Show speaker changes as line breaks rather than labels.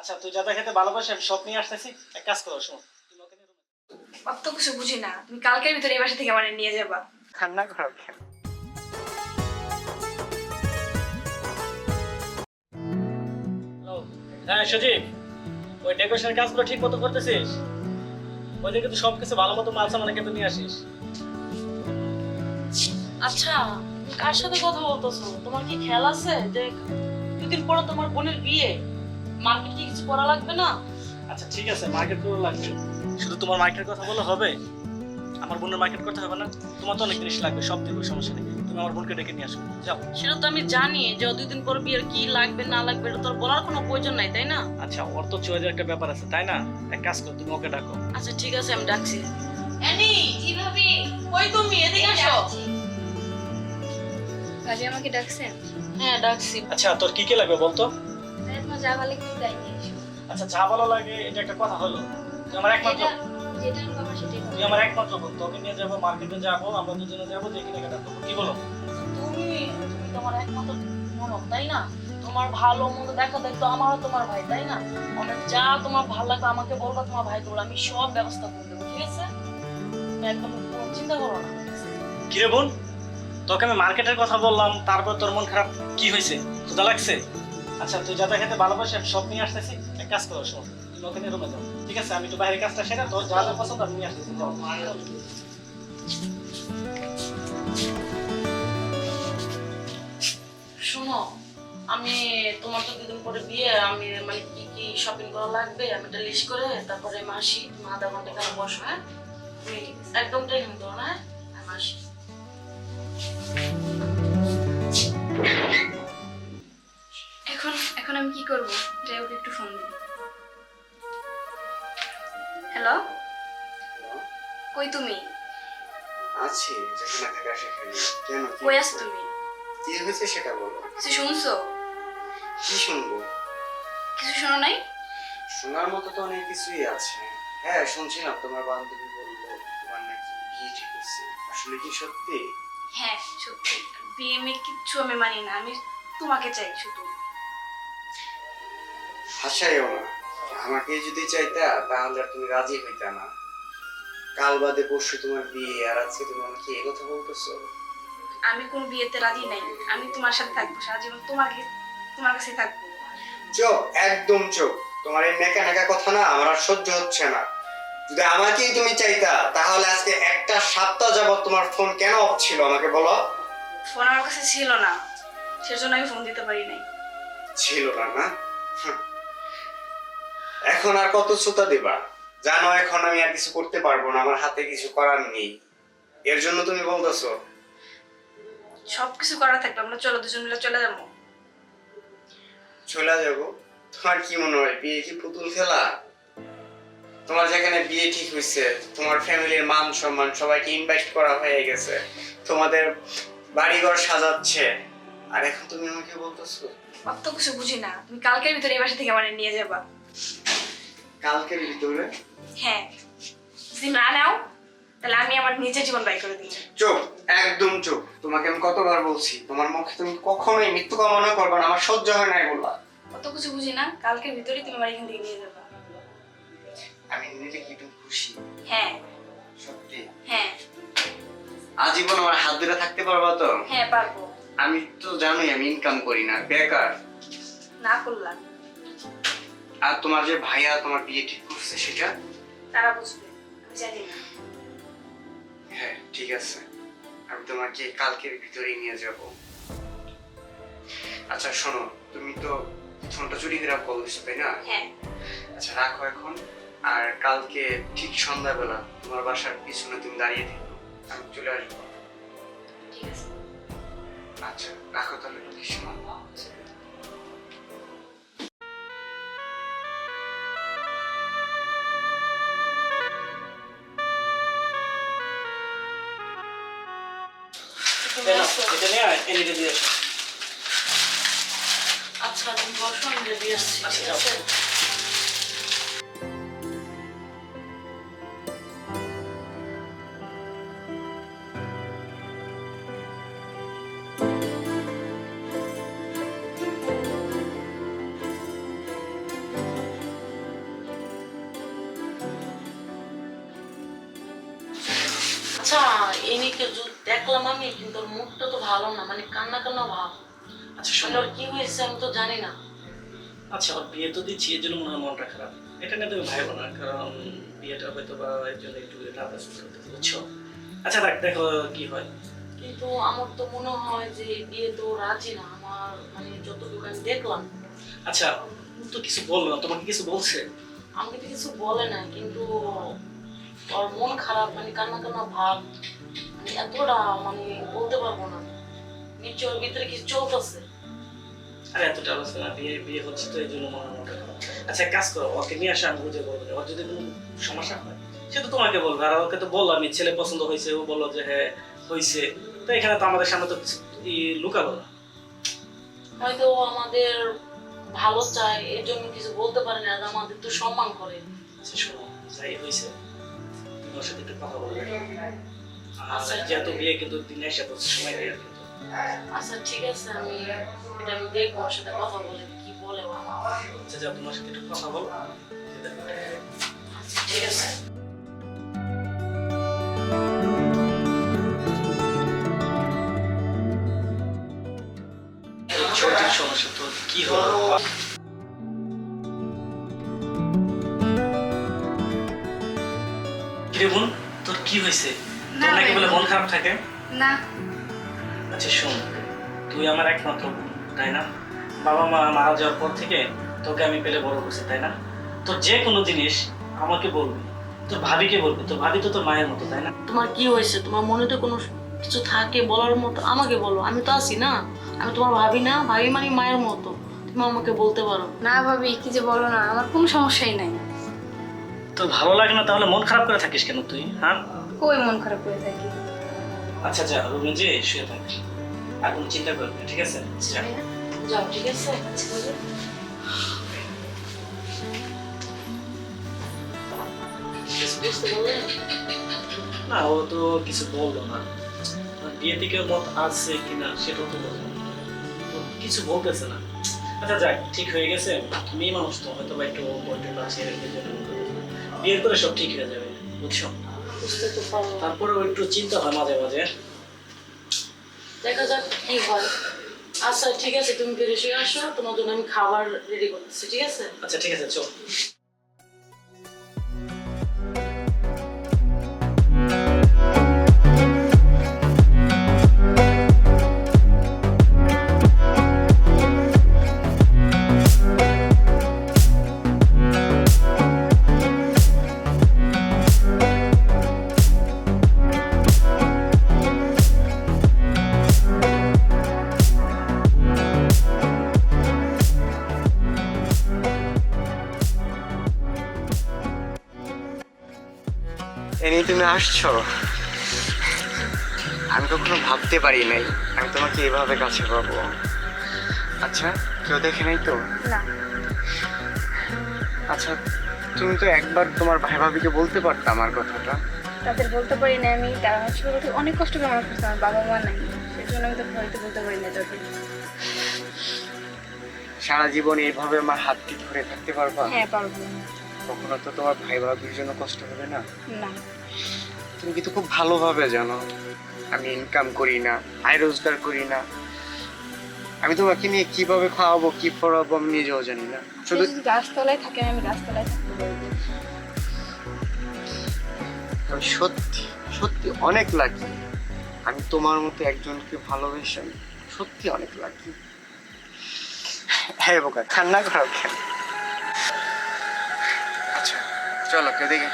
আচ্ছা তুই যাতা খেতে ভালোবাসি আমি সব নিয়ে আসতেছি। এক কাজ করো, শোনো, তুমি ওকে নিয়ে
অত কিছু বুঝি না, তুমি কালকের ভিতরে এই বাসা থেকে আমার নিয়ে যাবা।
ঠান্ডা করো কেন? হ্যালো, হ্যাঁ সজীব, ওই ডেকোরেশনের কাজগুলো ঠিক মতো করতেছিস? ওইদিকে তো সবকিছু ভালো মতো মাল সামান কিন্তু নিয়ে আসিস।
আচ্ছা, কার সাথে কথা বলতেছো? তোমার কি খেয়াল আছে যে দুদিন পরে তোমার বোনের বিয়ে? মার্কেট কি কিছু করা লাগবে না?
আচ্ছা ঠিক আছে, মার্কেট করে লাগবে। শুধু তোমার মার্কেটের কথা বলে হবে? আমার বোনের মার্কেট করতে হবে না? তোমার তো অনেক জিনিস লাগবে, সব দিব, সমস্যা নেই। তুমি আমার বোনকে ডেকে নিয়ে আসো, যাও।
সেটা তো আমি জানি যে ও দুদিন পর বিয়ের কি লাগবে না লাগবে এটা তোর বলার কোনো প্রয়োজন নাই, তাই না?
আচ্ছা ওর তো চয়েসের একটা ব্যাপার আছে, তাই না? এক কাজ করো, তুমি ওকে ডাকো।
আচ্ছা ঠিক আছে, আমি ডাকছি। অ্যানি, জি ভাবি, কই তুমি? এদিকে আসো।
কাজে আমাকে ডাকছেন?
হ্যাঁ ডাকছি।
আচ্ছা তোর কি কি লাগবে বলতো?
তোমার যা ভালো একটু তাই নিয়ে এসো।
আচ্ছা যা ভালো লাগে এটা একটা কথা হলো। তুই আমার একমাত্র
যেটা আমার সেটাই
তুই আমার একমাত্র বোন, তোকে নিয়ে যাবো, মার্কেটে যাবো, আমরা দুজনে যাবো, যে কেনাকাটা করবো, কি বলো?
তুমি তুমি তোমার একমাত্র ননদ, তাই না? তোমার ভালো মন্দ দেখা দেখতো আমারও তোমার ভাই, তাই না? অনেক যা তোমার ভালো লাগবে আমাকে বলবা, তোমার ভাই বলবো, আমি সব ব্যবস্থা করে দেবো, ঠিক আছে? তুমি একদম কোনো চিন্তা করো না।
কি রে বোন, তোকে আমি মার্কেটের কথা বললাম, তারপর তোর মন খারাপ কি হয়েছে? ক্ষুধা লাগছে? আচ্ছা তুই যাতা খেতে ভালোবাসি আমি সব নিয়ে আসতেছি। এক কাজ করো, শোন, তুমি ওকে নিয়ে রুমে যাও, ঠিক আছে? আমি তো বাইরের কাজটা সেরে তোর যা যা পছন্দ আমি নিয়ে আসতেছি, যাও।
শোনো, আমি তোমার তো দুদিন পরে বিয়ে, আমি মানে কি কি শপিং করা লাগবে আমি একটা লিস্ট করে তারপরে মাসি তুমি আধা ঘন্টা কেন বসো, হ্যাঁ? তুমি একদম টেনশন করো না, হ্যাঁ? আমি আসি।
এখন এখন আমি কি করব? যাই ওকে একটু ফোন দিই। হ্যালো, কই তুমি?
আছি, যেখানে থাকা সেখানে। কেন, কি
কই
হয়েছে?
আছো তুমি?
কি হয়েছে সেটা বলো।
কিছু শুনছো?
কি শুনবো?
কিছু শোনো নাই?
শোনার মতো তো অনেক কিছুই আছে। হ্যাঁ শুনছিলাম, তোমার বান্ধবী বললো তোমার নাকি বিয়ে ঠিক হচ্ছে। আসলে কি সত্যি?
হ্যাঁ সত্যি, বিয়ে মেয়ে কিচ্ছু আমি মানি না, আমি তোমাকে চাই শুধু।
হাসাইও না, আমাকে যদি চাইতা তাহলে আর তুমি রাজি হইতা না। কাল বাদে পরশু তোমার বিয়ে, আর আজকে তুমি আমাকে এই কথা বলতেছো?
আমি কোন বিয়েতে রাজি নাই, আমি তোমার সাথে থাকবো সারা জীবন, তোমার কাছে থাকবো।
চোখ, একদম চোখ। তোমার এই নেকা নেকা কথা না আমার আর সহ্য হচ্ছে না। যদি আমাকেই তুমি চাইতা তাহলে আজকে একটা সপ্তাহ যাবত তোমার ফোন কেন অফ ছিল আমাকে বলো?
ফোন আমার কাছে ছিল না, সেজন্য আমি ফোন দিতে পারি নাই।
ছিল না না? হুঁ। এখন আর কত শ্রোতা দিবা? জানো এখন আমি আর কিছু করতে পারবো না, আমার হাতে কিছু করার নেই। এর জন্য তুমি বলতেছো?
সবকিছু করা থাকবে, আমরা চলো দুজন মিলে চলে যাবো।
চলে যাবো? তোমার কি মনে হয় বিয়ে কি পুতুল খেলা? তোমার যেখানে বিয়ে ঠিক হয়েছে, তোমার ফ্যামিলির মান সম্মান সবাইকে ইনভাইট করা হয়ে গেছে, তোমাদের বাড়িঘর সাজাচ্ছে, আর এখন তুমি আমাকে বলতেছো?
অত কিছু বুঝি না, তুমি কালকের ভিতরে এই বাসা থেকে আমার নিয়ে যাবা।
কালকের ভিতরে?
হ্যাঁ, যদি না নাও তাহলে আমি আমার নিজের জীবন ব্যয় করে দিই।
চুপ, একদম চুপ। তোমাকে আমি কতবার বলছি তোমার মুখে তুমি কখনোই মৃত্যু কামনা করবে না, আমার সহ্য হয় না এগুলা।
অত কিছু বুঝি না, কালকের ভিতরেই তুমি আমার এখান থেকে নিয়ে যাবা।
আমি নিজে কি তুমি খুশি?
হ্যাঁ
সত্যি?
হ্যাঁ
আজীবন আমার হাত ধরে থাকতে পারবা তো?
হ্যাঁ পারবো।
আমি তো জানোই আমি ইনকাম করি না, বেকার।
না করলাম,
আর তোমার যে ভাইয়া তোমার বিয়ে ঠিক করছে সেটা?
তারা বুঝবে, আমি জানি না।
হ্যাঁ ঠিক আছে, আমি তোমাকে কালকের ভিতরেই নিয়ে যাব। আচ্ছা শোনো, তুমি তো ফোনটা চুরি করে কল দিছো তাই না?
হ্যাঁ
আচ্ছা রাখো এখন, আর কালকে ঠিক সন্ধ্যাবেলা তোমার বাসার পিছনে তুমি দাঁড়িয়ে থেকো, আমি চলে আসবো।
ঠিক আছে।
আচ্ছা রাখো তাহলে, কি সময়?
তুমি
এই নাও,
আসো।
এটা নিয়ে আয়, এদিকে দিয়ে আসো।
আচ্ছা তুমি বসো, আমি রেডি আসছি,
আচ্ছা,
ঠিক
যাও।
আছে? এনিকে দেখলাম আমি, কিন্তু ওর মুখটা তো ভালো না, মানে কান্না কান্না ভাব।
আচ্ছা
মানে
শোনো,
ওর কি হয়েছে আমি তো জানি না।
আচ্ছা ওর বিয়ে তো দিচ্ছি এর জন্য মনে হয় মনটা খারাপ, এটা নিয়ে তুমি ভাইবো না, কারণ বিয়েটা হয়তো বা এর জন্য একটু নার্ভাস করতেছে, বুঝছো? আচ্ছা দেখ, দেখো কি হয়।
কিন্তু আমার তো মনে হয় যে বিয়ে তো রাজি না, আমার মানে যতটুকু আমি দেখলাম।
আচ্ছা তো কিছু বললো না, তোমাকে কিছু বলছে?
আমাকে তো কিছু বলে না, কিন্তু ওর মন খারাপ, মানে কান্না কান্না ভাব, মানে এতটা মানে বলতে পারবো না, নিশ্চয় ওর ভিতরে কিছু চলতেছে।
আরে এতটা অবস্থা না, বিয়ে বিয়ে হচ্ছে তো এই জন্য মনে হয় মনটা খারাপ। আচ্ছা এক কাজ করো, ওকে নিয়ে আসা, আমি বুঝে বলবো, ওর যদি কোনো সমস্যা হয় সে তো তোমাকে বলবে, আর ওকে তো বললাম আমি ছেলে পছন্দ হয়েছে, ও বললো যে হ্যাঁ হয়েছে, তো এখানে তো আমাদের সামনে তো কিছু লুকালো না।
হয়তো ও আমাদের ভালো চায়, এর জন্য কিছু বলতে পারে না, আর আমাদের তো সম্মান করে।
আচ্ছা শোনো, যাই হয়েছে তুমি ওর সাথে একটু কথা বলবে, আর
আচ্ছা।
যেহেতু বিয়ে কিন্তু দিনে এসে বলছে, সময় নেই আর কিন্তু।
আচ্ছা ঠিক আছে, এটা আমি দেখবো, ওর সাথে কথা বলে কি বলে ও।
আচ্ছা যাও, তোমার সাথে একটু কথা বলো।
আচ্ছা ঠিক আছে।
এই ছোটির সমস্যা তো কি হলো? কিরে বোন, তোর কি হয়েছে?
না
তোর নাকি
ভাই।
বলে মন খারাপ থাকে?
না।
আচ্ছা শোন, তুই আমার একমাত্র বোন, তাই না? বাবা মা মারা যাওয়ার পর থেকে তোকে আমি পেলে বড় করছি, তাই না? তোর যে কোনো জিনিস আমাকে বলবি, তোর ভাবিকে বলবি, তোর ভাবি তো তোর মায়ের মতো, তাই না?
তোমার কি হয়েছে? তোমার মনে তো কোনো কিছু থাকে বলার মতো, আমাকে বলো, আমি তো আছি না। আমি তোমার ভাবি না? ভাবি মানে মায়ের মতো, তুমি আমাকে বলতে পারো।
না ভাবি, কি যে বলো না, আমার কোনো সমস্যাই নাই।
তোর ভালো লাগে না তাহলে মন খারাপ করে থাকিস কেন তুই, হ্যাঁ?
কই মন খারাপ করে থাকি?
আচ্ছা যা, রুমে যেয়ে শুয়ে থাক, আর কোনো চিন্তা করবি না, ঠিক আছে? যা।
যাও, ঠিক আছে। বুঝতে পারলে?
না ও তো কিছু বললো না, আর বিয়ে থেকে মত আছে কিনা সেটাও তো বললো না। তো কিছু বলতেছে না। আচ্ছা যাক, ঠিক হয়ে গেছে, মেয়ে মানুষ তো হয়তো বা একটু বয়ফ্রেন্ড আছে, এর জন্য বিয়ের করে সব ঠিক হয়ে যাবে, বুঝছো?
বুঝতে তো পারলো।
তারপরেও একটু চিন্তা হয় মাঝে মাঝে।
দেখা যাক কি হয়। আচ্ছা ঠিক আছে, তুমি ফিরে শুয়ে আসো, তোমার জন্য আমি খাবার রেডি করতেছি, ঠিক আছে?
আচ্ছা ঠিক আছে, চল।
এ নিয়ে তুমি আসছো, আমি কখনো ভাবতে পারি নাই আমি তোমাকে এভাবে কাছে পাবো। আচ্ছা কেউ দেখে নাই তো?
না।
আচ্ছা তুমি তো একবার তোমার ভাই ভাবিকে বলতে পারতা আমার কথাটা।
তাদের বলতে পারি না আমি, তারা ছোট থেকে অনেক কষ্ট করে আমার করছে, আমার বাবা মা নাই, সেজন্য আমি তো হয়তো বলতে পারি না তোকে।
সারা জীবন এইভাবে আমার হাতটি ধরে থাকতে পারবা?
হ্যাঁ পারবো।
কখনো তো তোমার ভাই ভাবির জন্য কষ্ট হবে না?
না।
তুমি কিন্তু খুব ভালোভাবে জানো আমি ইনকাম করি না, আয় রোজগার করি না। আমি তোমাকে নিয়ে কিভাবে খাওয়াবো, কি পড়াবো আমি নিজেও জানি না।
সে
শুধু
যদি গাছতলায় থাকে, আমি গাছতলায় থাকতে পারবো।
আমি সত্যি সত্যি অনেক লাকি, আমি তোমার মতো একজনকে ভালোবেসে আমি সত্যি অনেক লাকি। হ্যাঁ বোকা, কান্না করাও কেন? আচ্ছা চলো কেউ দেখে